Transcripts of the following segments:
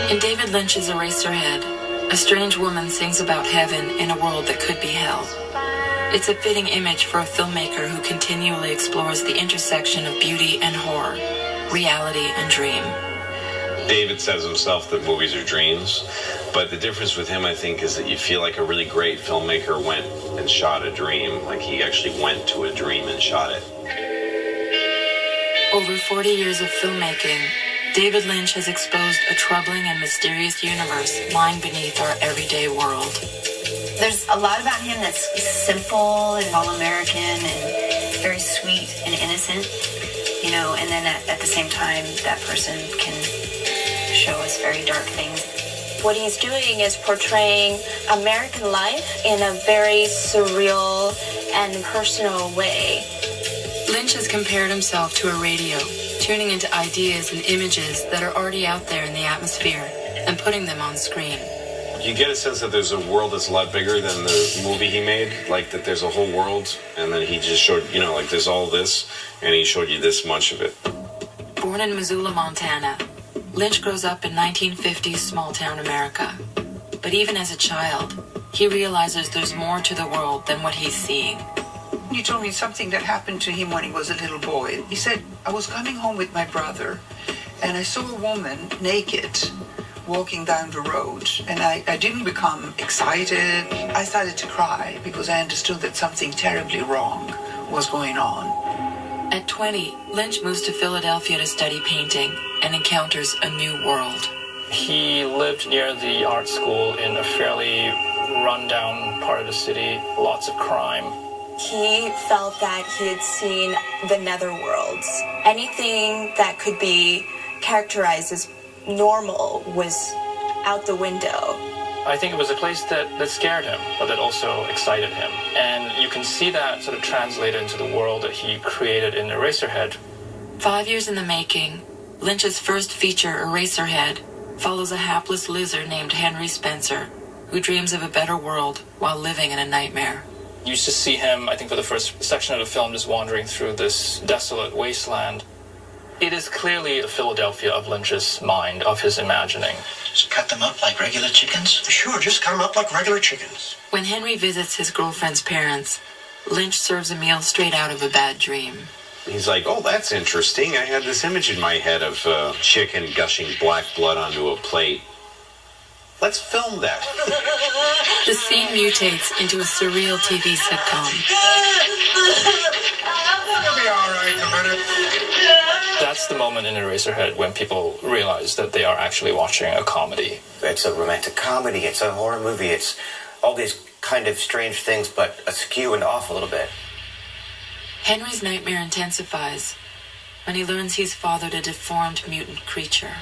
In David Lynch's Eraserhead, a strange woman sings about heaven in a world that could be hell. It's a fitting image for a filmmaker who continually explores the intersection of beauty and horror, reality and dream. David says himself that movies are dreams, but the difference with him, I think, is that you feel like a really great filmmaker went and shot a dream, like he actually went to a dream and shot it. Over 40 years of filmmaking, David Lynch has exposed a troubling and mysterious universe lying beneath our everyday world. There's a lot about him that's simple and all-American and very sweet and innocent, you know, and then at the same time, that person can show us very dark things. What he's doing is portraying American life in a very surreal and personal way. Lynch has compared himself to a radio, tuning into ideas and images that are already out there in the atmosphere and putting them on screen. You get a sense that there's a world that's a lot bigger than the movie he made, like that there's a whole world, and then he just showed, you know, like there's all this, and he showed you this much of it. Born in Missoula, Montana, Lynch grows up in 1950s small-town America. But even as a child, he realizes there's more to the world than what he's seeing. He told me something that happened to him when he was a little boy. He said, I was coming home with my brother, and I saw a woman naked walking down the road, and I didn't become excited. I started to cry because I understood that something terribly wrong was going on. At 20, Lynch moves to Philadelphia to study painting and encounters a new world. He lived near the art school in a fairly run-down part of the city, lots of crime. He felt that he had seen the netherworlds. Anything that could be characterized as normal was out the window. I think it was a place that scared him, but that also excited him. And you can see that sort of translated into the world that he created in Eraserhead. 5 years in the making, Lynch's first feature, Eraserhead, follows a hapless loser named Henry Spencer, who dreams of a better world while living in a nightmare. You used to see him, I think for the first section of the film, just wandering through this desolate wasteland. It is clearly the Philadelphia of Lynch's mind, of his imagining. Just cut them up like regular chickens? Sure, just cut them up like regular chickens. When Henry visits his girlfriend's parents, Lynch serves a meal straight out of a bad dream. He's like, oh, that's interesting. I had this image in my head of chicken gushing black blood onto a plate. Let's film that. The scene mutates into a surreal TV sitcom. You'll be all right in a minute. That's the moment in Eraserhead when people realize that they are actually watching a comedy. It's a romantic comedy, it's a horror movie, it's all these kind of strange things, but askew and off a little bit. Henry's nightmare intensifies when he learns he's fathered a deformed mutant creature.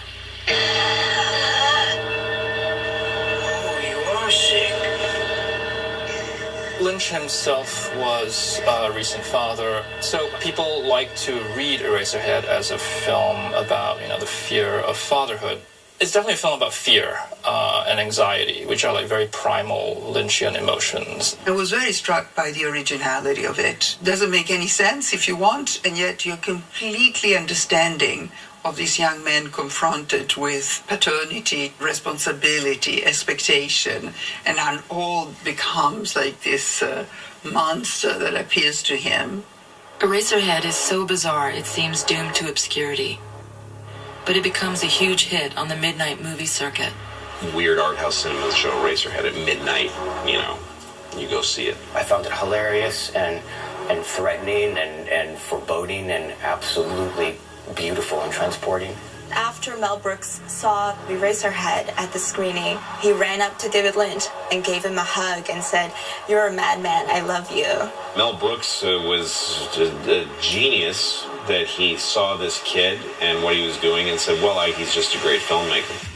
Lynch himself was a recent father, so people like to read Eraserhead as a film about, you know, the fear of fatherhood. It's definitely a film about fear and anxiety, which are like very primal Lynchian emotions. I was very struck by the originality of it. Doesn't make any sense if you want, and yet you're completely understanding of these young men confronted with paternity, responsibility, expectation, and how it all becomes like this monster that appeals to him. Eraserhead is so bizarre it seems doomed to obscurity. But it becomes a huge hit on the midnight movie circuit. Weird art house cinemas show Eraserhead at midnight, you know, you go see it. I found it hilarious and threatening and foreboding and absolutely beautiful and transporting. After Mel Brooks saw Eraserhead at the screening, he ran up to David Lynch and gave him a hug and said, "You're a madman, I love you." Mel Brooks was a genius that he saw this kid and what he was doing and said, well, he's just a great filmmaker.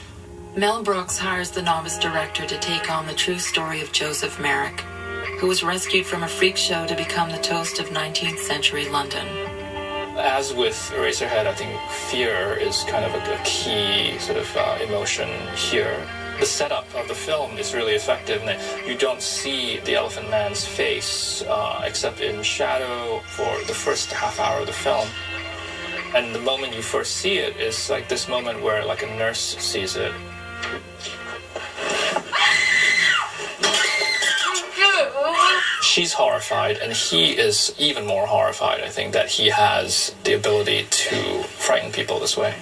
Mel Brooks hires the novice director to take on the true story of Joseph Merrick, who was rescued from a freak show to become the toast of 19th century London. As with Eraserhead, I think fear is kind of a key sort of emotion here. The setup of the film is really effective, and you don't see the Elephant Man's face except in shadow for the first half hour of the film. And the moment you first see it is like this moment where like a nurse sees it she's horrified, and he is even more horrified, I think, that he has the ability to frighten people this way.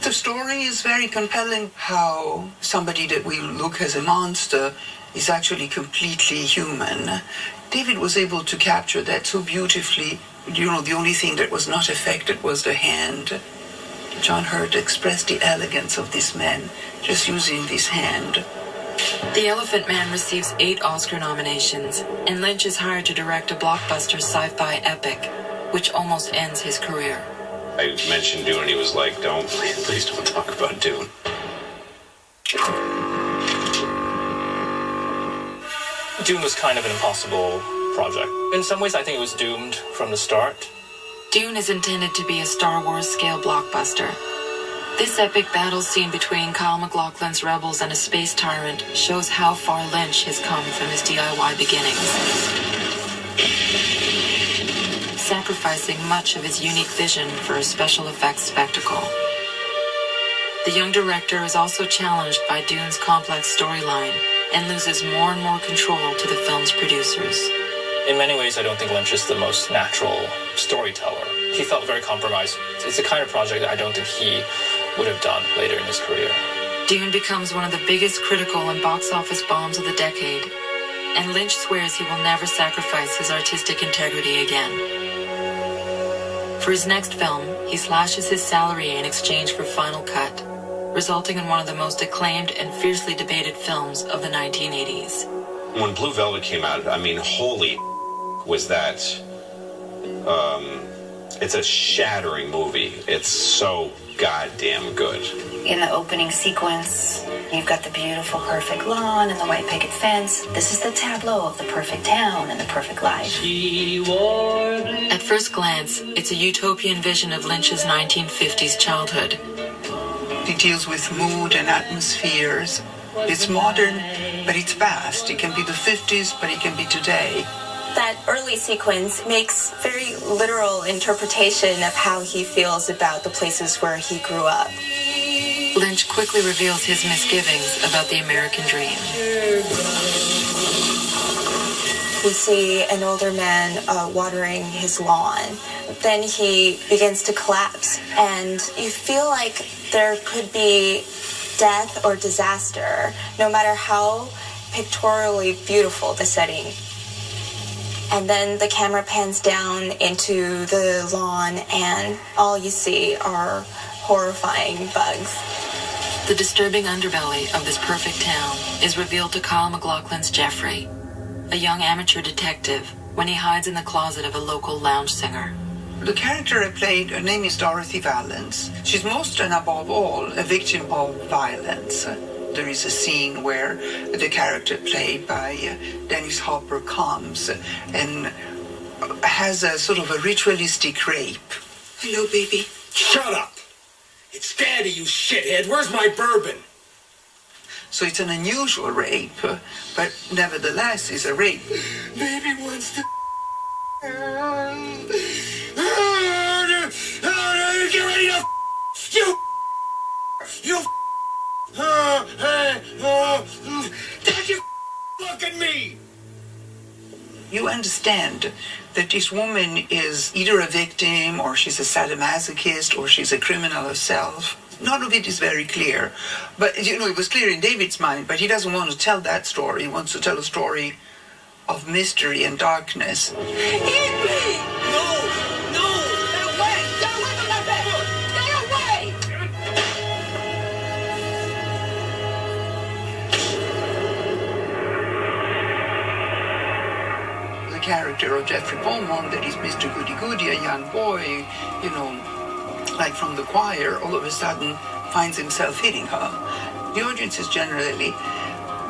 The story is very compelling, how somebody that we look as a monster is actually completely human. David was able to capture that so beautifully. You know, the only thing that was not affected was the hand. John Hurt expressed the elegance of this man just using this hand. The Elephant Man receives 8 Oscar nominations, and Lynch is hired to direct a blockbuster sci-fi epic, which almost ends his career. I mentioned Dune, and he was like, please don't talk about Dune. Dune was kind of an impossible project. In some ways, I think it was doomed from the start. Dune is intended to be a Star Wars-scale blockbuster. This epic battle scene between Kyle MacLachlan's rebels and a space tyrant shows how far Lynch has come from his DIY beginnings, sacrificing much of his unique vision for a special effects spectacle. The young director is also challenged by Dune's complex storyline and loses more and more control to the film's producers. In many ways, I don't think Lynch is the most natural storyteller. He felt very compromised. It's the kind of project that I don't think he would have done later in his career. Dune becomes one of the biggest critical and box office bombs of the decade, and Lynch swears he will never sacrifice his artistic integrity again. For his next film, he slashes his salary in exchange for Final Cut, resulting in one of the most acclaimed and fiercely debated films of the 1980s. When Blue Velvet came out, I mean, holy was that... it's a shattering movie. It's so goddamn good. In the opening sequence, you've got the beautiful, perfect lawn and the white picket fence. This is the tableau of the perfect town and the perfect life. At first glance, it's a utopian vision of Lynch's 1950s childhood. It deals with mood and atmospheres. It's modern, but it's past. It can be the 50s, but it can be today. That early sequence makes very literal interpretation of how he feels about the places where he grew up. Lynch quickly reveals his misgivings about the American dream. We see an older man watering his lawn. Then he begins to collapse, and you feel like there could be death or disaster, no matter how pictorially beautiful the setting. And then the camera pans down into the lawn, and all you see are horrifying bugs. The disturbing underbelly of this perfect town is revealed to Kyle MacLachlan's Jeffrey, a young amateur detective, when he hides in the closet of a local lounge singer. The character I played, her name is Dorothy Valance. She's most and above all a victim of violence. There is a scene where the character played by Dennis Hopper comes and has a sort of a ritualistic rape. Hello, baby. Shut up! It's Daddy, you shithead. Where's my bourbon? So it's an unusual rape, but nevertheless is a rape. Baby wants to... Get ready to... You... Dad, you look at me! You understand that this woman is either a victim, or she's a sadomasochist, or she's a criminal herself. None of it is very clear. But, you know, it was clear in David's mind, but he doesn't want to tell that story. He wants to tell a story of mystery and darkness. Eat me! No! No! Get away! Get away from my bed! Get away! The character of Jeffrey Beaumont, that is Mr. Goody-Goody, a young boy, you know, like from the choir, all of a sudden finds himself hitting her. The audience is generally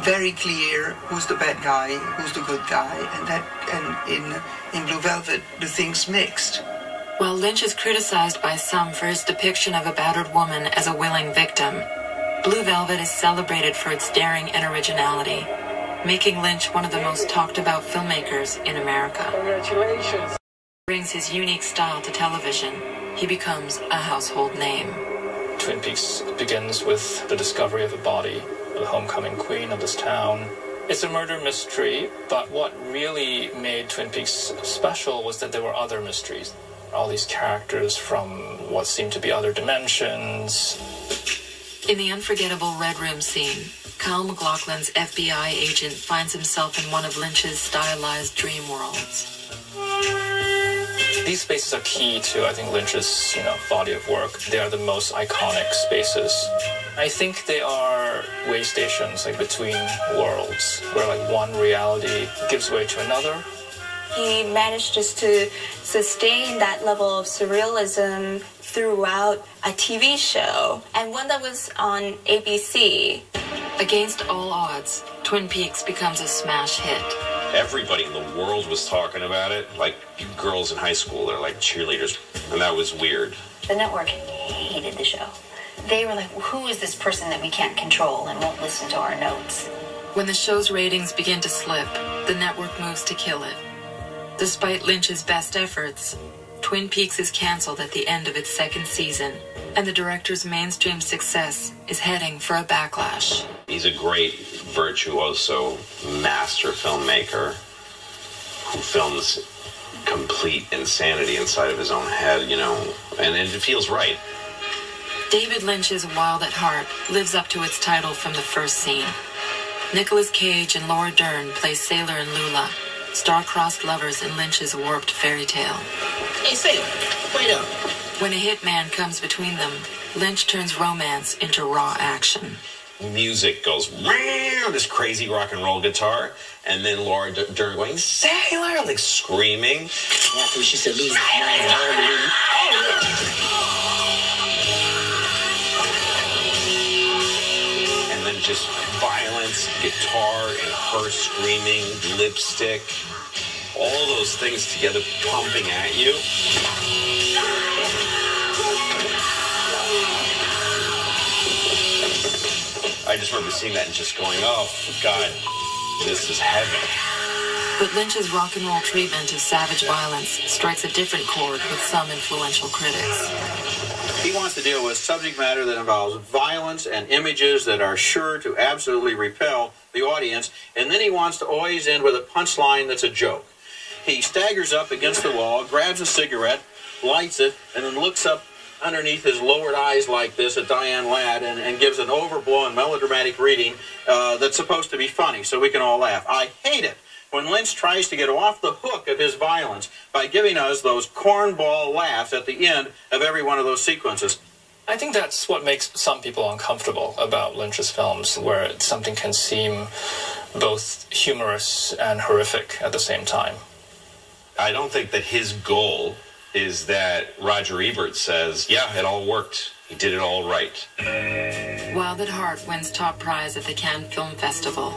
very clear who's the bad guy, who's the good guy, and in Blue Velvet, the thing's mixed. While Lynch is criticized by some for his depiction of a battered woman as a willing victim, Blue Velvet is celebrated for its daring and originality, making Lynch one of the most talked about filmmakers in America. Congratulations. Brings his unique style to television. He becomes a household name. Twin Peaks begins with the discovery of a body, the homecoming queen of this town, It's a murder mystery, but what really made Twin Peaks special was that there were other mysteries. All these characters from what seemed to be other dimensions. In the unforgettable Red Room scene, Kyle MacLachlan's FBI agent finds himself in one of Lynch's stylized dream worlds. These spaces are key to, I think, Lynch's, body of work. They are the most iconic spaces. I think they are way stations, like between worlds, where like one reality gives way to another. He managed just to sustain that level of surrealism throughout a TV show, and one that was on ABC. Against all odds, Twin Peaks becomes a smash hit. Everybody in the world was talking about it. Like, girls in high school, they're like cheerleaders. And that was weird. The network hated the show. They were like, who is this person that we can't control and won't listen to our notes? When the show's ratings begin to slip, the network moves to kill it. Despite Lynch's best efforts, Twin Peaks is canceled at the end of its second season, and the director's mainstream success is heading for a backlash. He's a great virtuoso master filmmaker who films complete insanity inside of his own head, and it feels right. David Lynch's Wild at Heart lives up to its title from the first scene. Nicolas Cage and Laura Dern play Sailor and Lula, star-crossed lovers in Lynch's warped fairy tale. Hey, Sailor, wait up. When a hitman comes between them, Lynch turns romance into raw action. Music goes, this crazy rock and roll guitar, and then Laura Dern going, Sailor, like screaming. After she said, lose and then just violence, guitar, and her screaming, lipstick, all those things together pumping at you. I just remember seeing that and just going, oh, God, this is heaven. But Lynch's rock and roll treatment of savage violence strikes a different chord with some influential critics. He wants to deal with subject matter that involves violence and images that are sure to absolutely repel the audience, and then he wants to always end with a punchline that's a joke. He staggers up against the wall, grabs a cigarette, lights it, and then looks up underneath his lowered eyes like this at Diane Ladd and gives an overblown melodramatic reading that's supposed to be funny so we can all laugh. I hate it when Lynch tries to get off the hook of his violence by giving us those cornball laughs at the end of every one of those sequences. I think that's what makes some people uncomfortable about Lynch's films, where something can seem both humorous and horrific at the same time. I don't think that his goal is that Roger Ebert says, yeah, it all worked. He did it all right. Wild at Heart wins top prize at the Cannes Film Festival.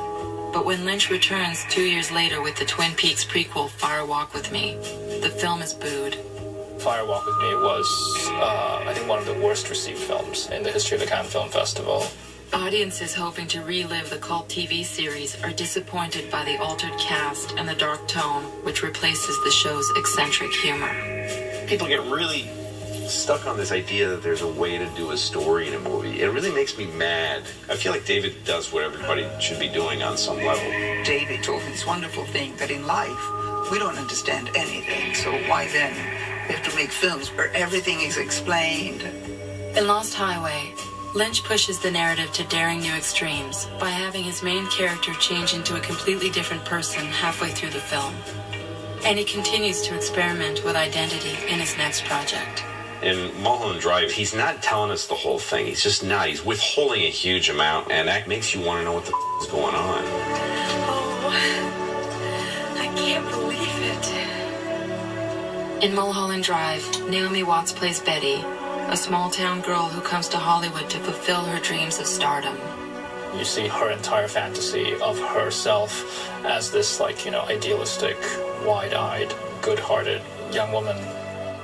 But when Lynch returns 2 years later with the Twin Peaks prequel Fire Walk With Me, the film is booed. Fire Walk With Me was, I think, one of the worst received films in the history of the Cannes Film Festival. Audiences hoping to relive the cult TV series are disappointed by the altered cast and the dark tone, which replaces the show's eccentric humor. People get really stuck on this idea that there's a way to do a story in a movie. It really makes me mad. I feel like David does what everybody should be doing on some level. David told me this wonderful thing that in life, we don't understand anything, so why then we have to make films where everything is explained? In Lost Highway, Lynch pushes the narrative to daring new extremes by having his main character change into a completely different person halfway through the film. And he continues to experiment with identity in his next project. In Mulholland Drive, he's not telling us the whole thing. He's just not. He's withholding a huge amount, and that makes you want to know what the is going on. Oh, I can't believe it. In Mulholland Drive, Naomi Watts plays Betty, a small-town girl who comes to Hollywood to fulfill her dreams of stardom. You see her entire fantasy of herself as this, idealistic, wide-eyed, good-hearted young woman.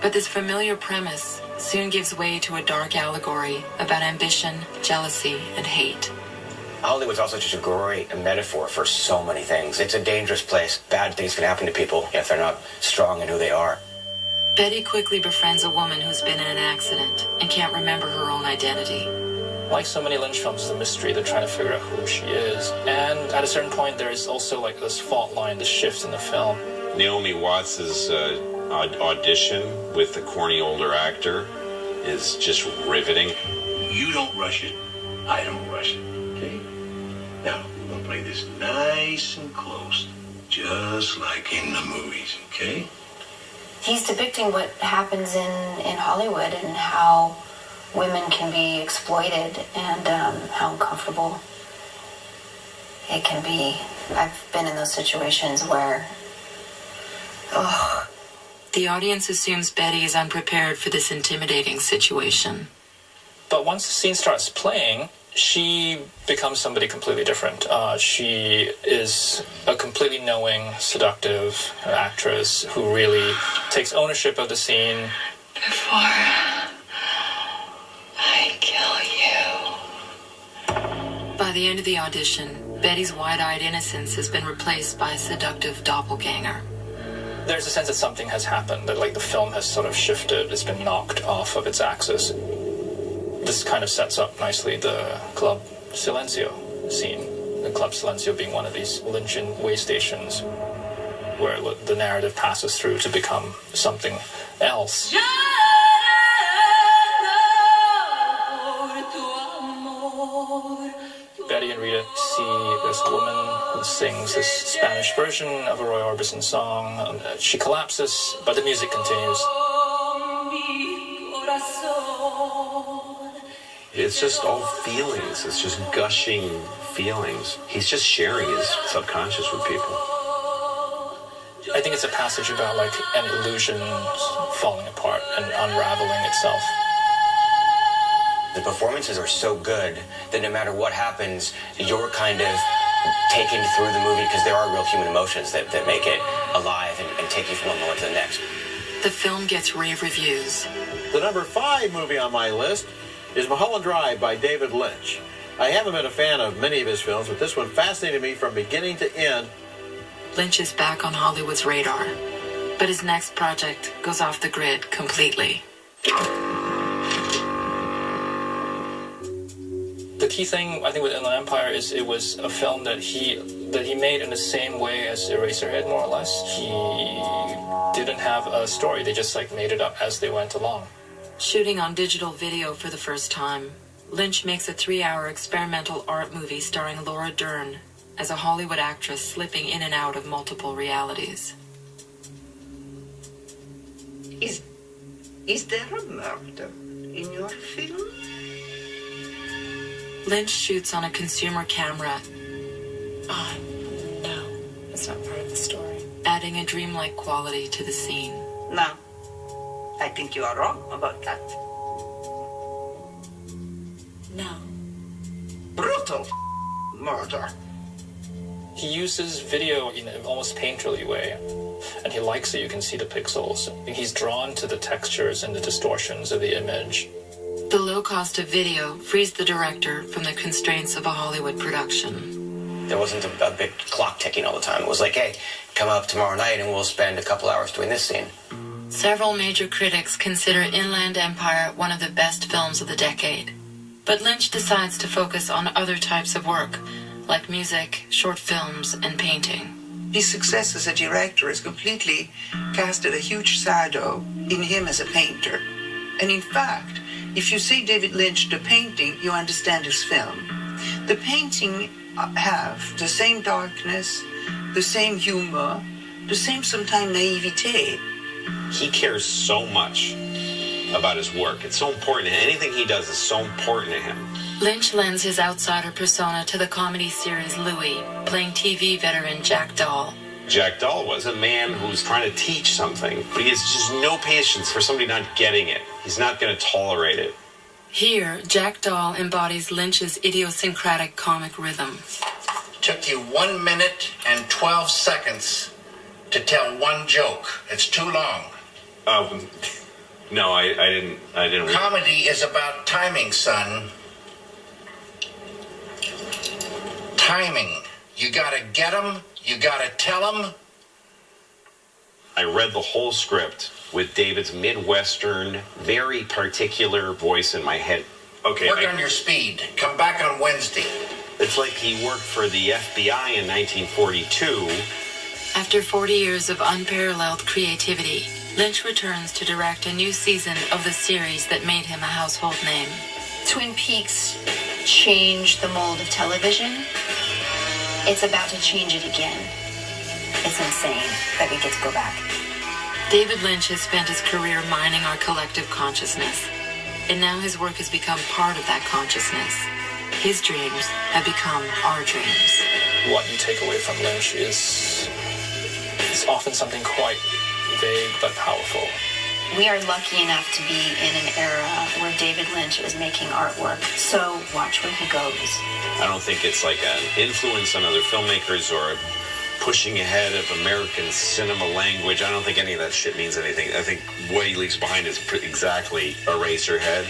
But this familiar premise soon gives way to a dark allegory about ambition, jealousy, and hate. Hollywood's also just a great metaphor for so many things. It's a dangerous place. Bad things can happen to people if they're not strong in who they are. Betty quickly befriends a woman who's been in an accident and can't remember her own identity. Like so many Lynch films, it's a mystery. They're trying to figure out who she is. And at a certain point, there is also like this fault line, this shift in the film. Naomi Watts' audition with the corny older actor is just riveting. You don't rush it. I don't rush it. Okay? Now, we're going to play this nice and close, just like in the movies, okay? He's depicting what happens in Hollywood and how women can be exploited and how uncomfortable it can be. I've been in those situations where, The audience assumes Betty is unprepared for this intimidating situation. But once the scene starts playing, she becomes somebody completely different. She is a completely knowing, seductive actress who really takes ownership of the scene. Before I kill you. By the end of the audition, Betty's wide-eyed innocence has been replaced by a seductive doppelganger. There's a sense that something has happened, that like the film has sort of shifted, it's been knocked off of its axis. This kind of sets up nicely the Club Silencio scene. The Club Silencio being one of these Lynchian way stations where the narrative passes through to become something else. Betty and Rita see this woman who sings this Spanish version of a Roy Orbison song. She collapses, but the music continues. It's just all feelings. It's just gushing feelings. He's just sharing his subconscious with people. I think it's a passage about like an illusion falling apart and unraveling itself. The performances are so good that no matter what happens, you're kind of taken through the movie because there are real human emotions that make it alive and take you from one moment to the next. The film gets rave reviews. The number 5 movie on my list is Mulholland Drive by David Lynch. I haven't been a fan of many of his films, but this one fascinated me from beginning to end. Lynch is back on Hollywood's radar, but his next project goes off the grid completely. The key thing, I think, with Inland Empire is it was a film that he made in the same way as Eraserhead, more or less. He didn't have a story. They just like made it up as they went along. Shooting on digital video for the first time, Lynch makes a 3-hour experimental art movie starring Laura Dern as a Hollywood actress slipping in and out of multiple realities. Is there a murder in your film? Lynch shoots on a consumer camera, No, it's not part of the story. adding a dreamlike quality to the scene. No, I think you are wrong about that. No. Brutal murder. He uses video in an almost painterly way, and he likes that you can see the pixels. He's drawn to the textures and the distortions of the image. The low cost of video frees the director from the constraints of a Hollywood production. There wasn't a big clock ticking all the time. It was like, hey, come up tomorrow night and we'll spend a couple hours doing this scene. Several major critics consider Inland Empire one of the best films of the decade. But Lynch decides to focus on other types of work, like music, short films, and painting. His success as a director has completely casted a huge shadow in him as a painter. And in fact, if you see David Lynch, the painting, you understand his film. The painting have the same darkness, the same humor, the same sometimes naivete. He cares so much about his work. It's so important. Anything he does is so important to him. Lynch lends his outsider persona to the comedy series Louie, playing TV veteran Jack Dahl. Jack Dahl was a man who's trying to teach something, but he has just no patience for somebody not getting it. He's not going to tolerate it. Here, Jack Dahl embodies Lynch's idiosyncratic comic rhythm. Took you 1 minute and 12 seconds to tell one joke. It's too long. No, I didn't. Comedy is about timing, son. Timing. You gotta get 'em. You gotta tell 'em. I read the whole script with David's Midwestern, very particular voice in my head. Okay. Work on your speed. Come back on Wednesday. It's like he worked for the FBI in 1942. After 40 years of unparalleled creativity, Lynch returns to direct a new season of the series that made him a household name. Twin Peaks changed the mold of television. It's about to change it again. It's insane that we get to go back. David Lynch has spent his career mining our collective consciousness, and now his work has become part of that consciousness. His dreams have become our dreams. What you take away from Lynch is often something quite vague but powerful. We are lucky enough to be in an era where David Lynch is making artwork, so watch where he goes. I don't think it's like an influence on other filmmakers or pushing ahead of American cinema language. I don't think any of that shit means anything. I think what he leaves behind is exactly Eraserhead,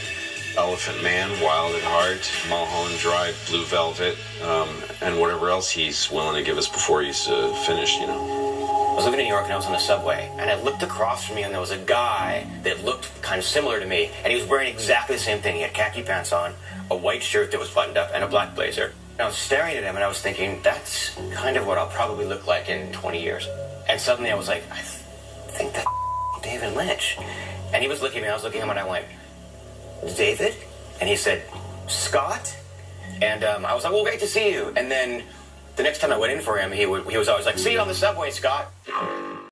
Elephant Man, Wild at Heart, Mulholland Drive, Blue Velvet, and whatever else he's willing to give us before he's finished, you know. I was living in New York and I was on the subway, and I looked across from me and there was a guy that looked kind of similar to me, and he was wearing exactly the same thing. He had khaki pants on, a white shirt that was buttoned up, and a black blazer. And I was staring at him and I was thinking, that's kind of what I'll probably look like in 20 years. And suddenly I was like, I think that's David Lynch. And he was looking at me, I was looking at him, and I went, David? And he said, Scott? And I was like, well, great to see you. And then the next time I went in for him, he was always like, see you on the subway, Scott.